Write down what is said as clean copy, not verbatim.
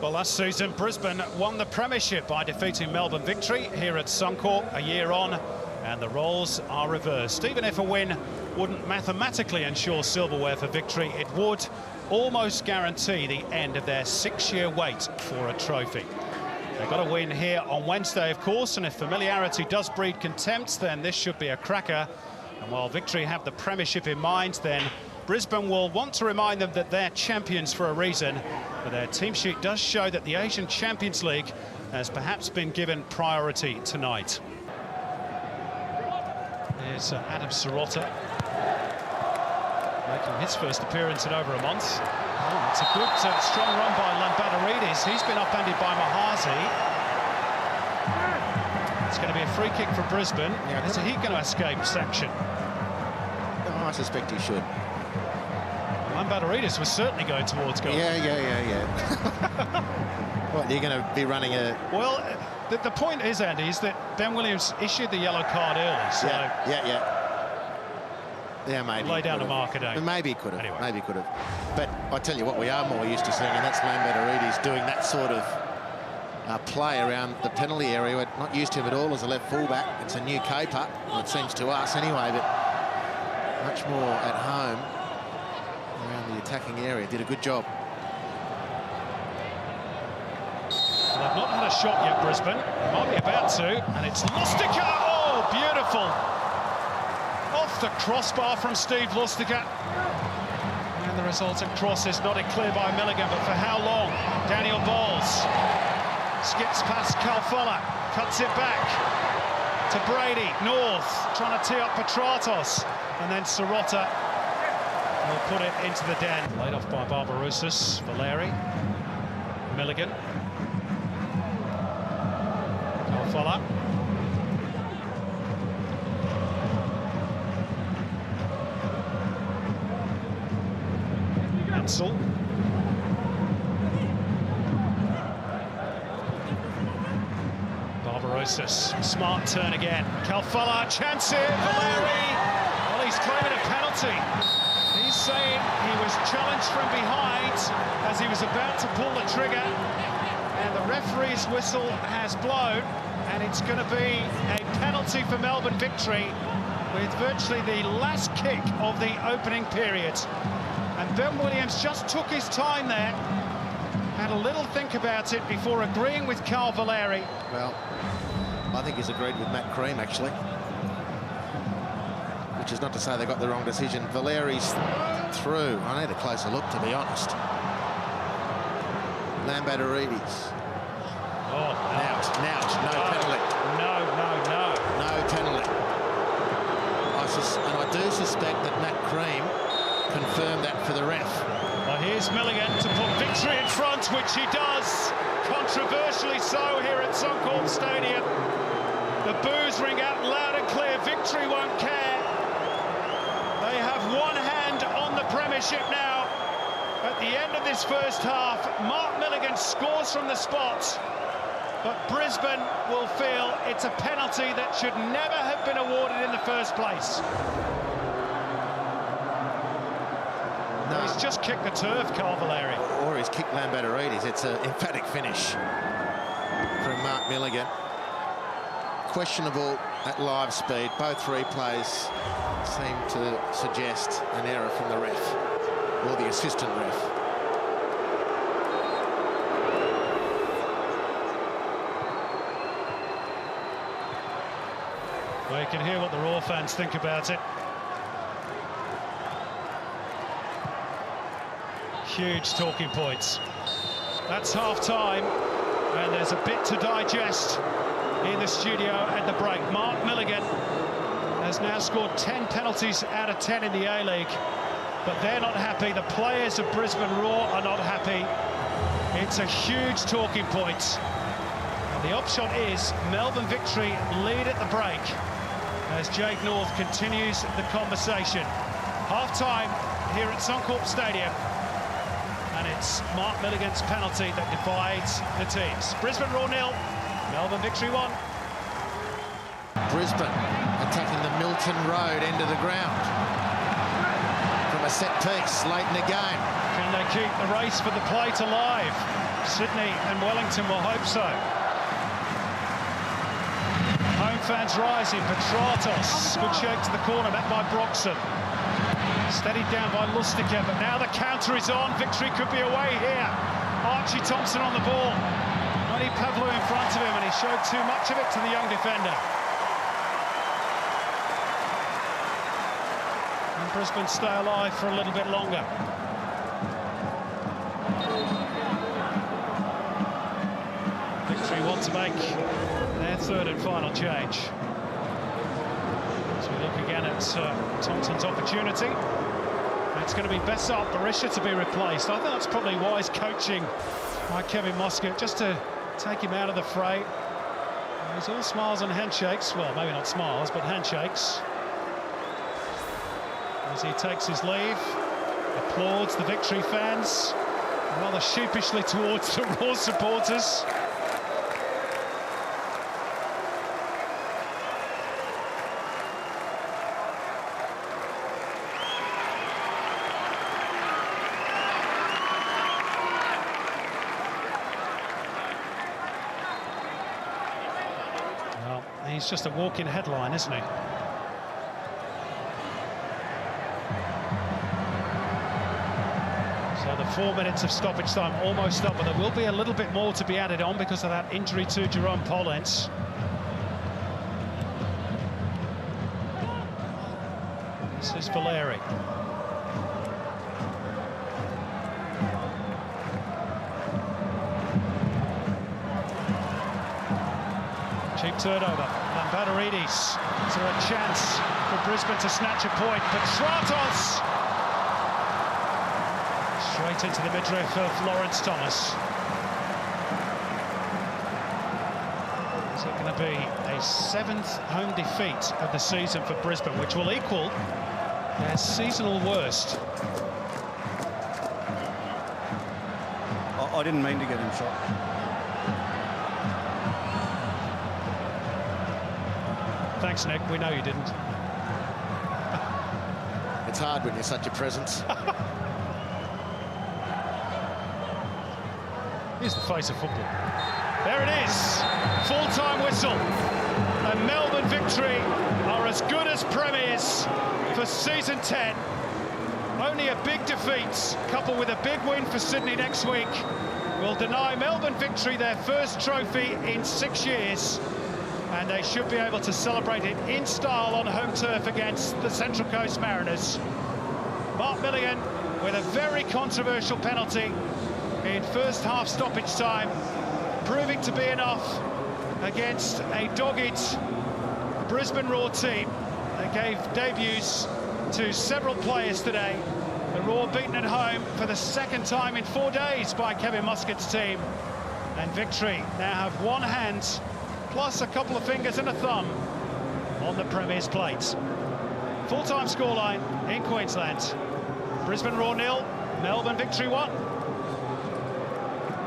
Well, last season, Brisbane won the premiership by defeating Melbourne Victory here at Suncorp a year on, and the roles are reversed. Even if a win wouldn't mathematically ensure silverware for Victory, it would almost guarantee the end of their 6-year wait for a trophy. They've got to win here on Wednesday, of course, and if familiarity does breed contempt, then this should be a cracker. And while Victory have the premiership in mind, then Brisbane will want to remind them that they're champions for a reason, but their team sheet does show that the Asian Champions League has perhaps been given priority tonight. Here's Adam Sirota, making his first appearance in over a month. Oh, it's a good, strong run by Lambadaridis. He's been upended by Mahazi. It's going to be a free kick for Brisbane. Yeah, is he going to escape sanction? Oh, I suspect he should. Lambadaridis was certainly going towards goal. Yeah. What, you're going to be running a... Well, the point is, Andy, is that Ben Williams issued the yellow card early, so... Yeah, maybe. Lay down a marker, don't Maybe he could have. Anyway. Maybe he could have. But I tell you what, we are more used to seeing, and that's Lambadaridis doing that sort of play around the penalty area. We're not used to him at all as a left fullback. It's a new caper, it seems to us anyway, but much more at home around the attacking area. Did a good job. Well, they've not had a shot yet, Brisbane. They might be about to, and it's Lustica. Oh, beautiful. Off the crossbar from Steve Lustica. And the resultant cross is nodded clear by Milligan, but for how long? Daniel Bowles skips past Calfella, cuts it back to Brady. North trying to tee up Petratos, and then Sirota will put it into the den. Laid off by Barbarouses, Valeri, Milligan, Calfella. Ansel. Barbarouses, smart turn again. Calfella, chance here, Valeri. Well, he's claiming a penalty. He's saying he was challenged from behind as he was about to pull the trigger. And the referee's whistle has blown, and it's going to be a penalty for Melbourne Victory with virtually the last kick of the opening period. And Ben Williams just took his time there, had a little think about it before agreeing with Carl Valeri. Well, I think he's agreed with Matt Cream, actually. Which is not to say they got the wrong decision. Valeri's through. I need a closer look, to be honest. Lambadaridis. Oh, Out, no penalty. No. No penalty. And I do suspect that Matt Cream confirmed that for the ref. Well, here's Milligan to put Victory in front, which he does. Controversially so here at Suncorp Stadium. The boos ring out loud and clear. Victory won't care. They have one hand on the premiership now. At the end of this first half, Mark Milligan scores from the spot, but Brisbane will feel it's a penalty that should never have been awarded in the first place. No. He's just kicked the turf, Carl Valeri. Or he's kicked Lambadaridis. It's an emphatic finish from Mark Milligan. Questionable at live speed. Both replays seem to suggest an error from the ref, or the assistant ref. Well, you can hear what the Raw fans think about it. Huge talking points. That's half-time, and there's a bit to digest in the studio at the break. Mark Milligan has now scored 10 penalties out of 10 in the A-League, but they're not happy. The players of Brisbane Raw are not happy. It's a huge talking point. And the upshot is Melbourne Victory lead at the break as Jake North continues the conversation. Half-time here at Suncorp Stadium, and it's Mark Milligan's penalty that divides the teams. Brisbane Raw 0, Melbourne Victory 1. Brisbane attacking the Milton Road end of the ground from a set piece late in the game. Can they keep the race for the plate alive? Sydney and Wellington will hope so. Home fans rising. Petratos, good shake to the corner, met by Broxham. Steadied down by Lustica, but now the counter is on. Victory could be away here. Archie Thompson on the ball. Only Pavlou in front of him, and he showed too much of it to the young defender. And Brisbane stay alive for a little bit longer. Victory want to make their third and final change. As we look again at Thompson's opportunity. It's going to be Bessart Berisha to be replaced. I think that's probably wise coaching by Kevin Muscat, just to take him out of the fray. He's all smiles and handshakes. Well, maybe not smiles, but handshakes. As he takes his leave, applauds the Victory fans, rather sheepishly towards the Raw supporters. Well, he's just a walking headline, isn't he? So the 4 minutes of stoppage time almost up, but there will be a little bit more to be added on because of that injury to Jerome Pollens. This is Valeri. Cheap turnover. Lampadaridis. Is there a chance for Brisbane to snatch a point? Petratos! Straight into the midriff of Lawrence Thomas. Is it going to be a 7th home defeat of the season for Brisbane, which will equal their seasonal worst? I didn't mean to get him shot. Thanks, Nick. We know you didn't. It's hard when you're such a presence. Here's the face of football. There it is. Full-time whistle. And Melbourne Victory are as good as premiers for season 10. Only a big defeat, coupled with a big win for Sydney next week, will deny Melbourne Victory their first trophy in 6 years. And they should be able to celebrate it in style on home turf against the Central Coast Mariners. Mark Milligan with a very controversial penalty in first half stoppage time, proving to be enough against a dogged Brisbane Raw team that gave debuts to several players today. The Raw beaten at home for the second time in 4 days by Kevin Muscat's team. And Victory now have one hand plus a couple of fingers and a thumb on the Premier's plate. Full-time scoreline in Queensland. Brisbane Raw 0, Melbourne Victory 1.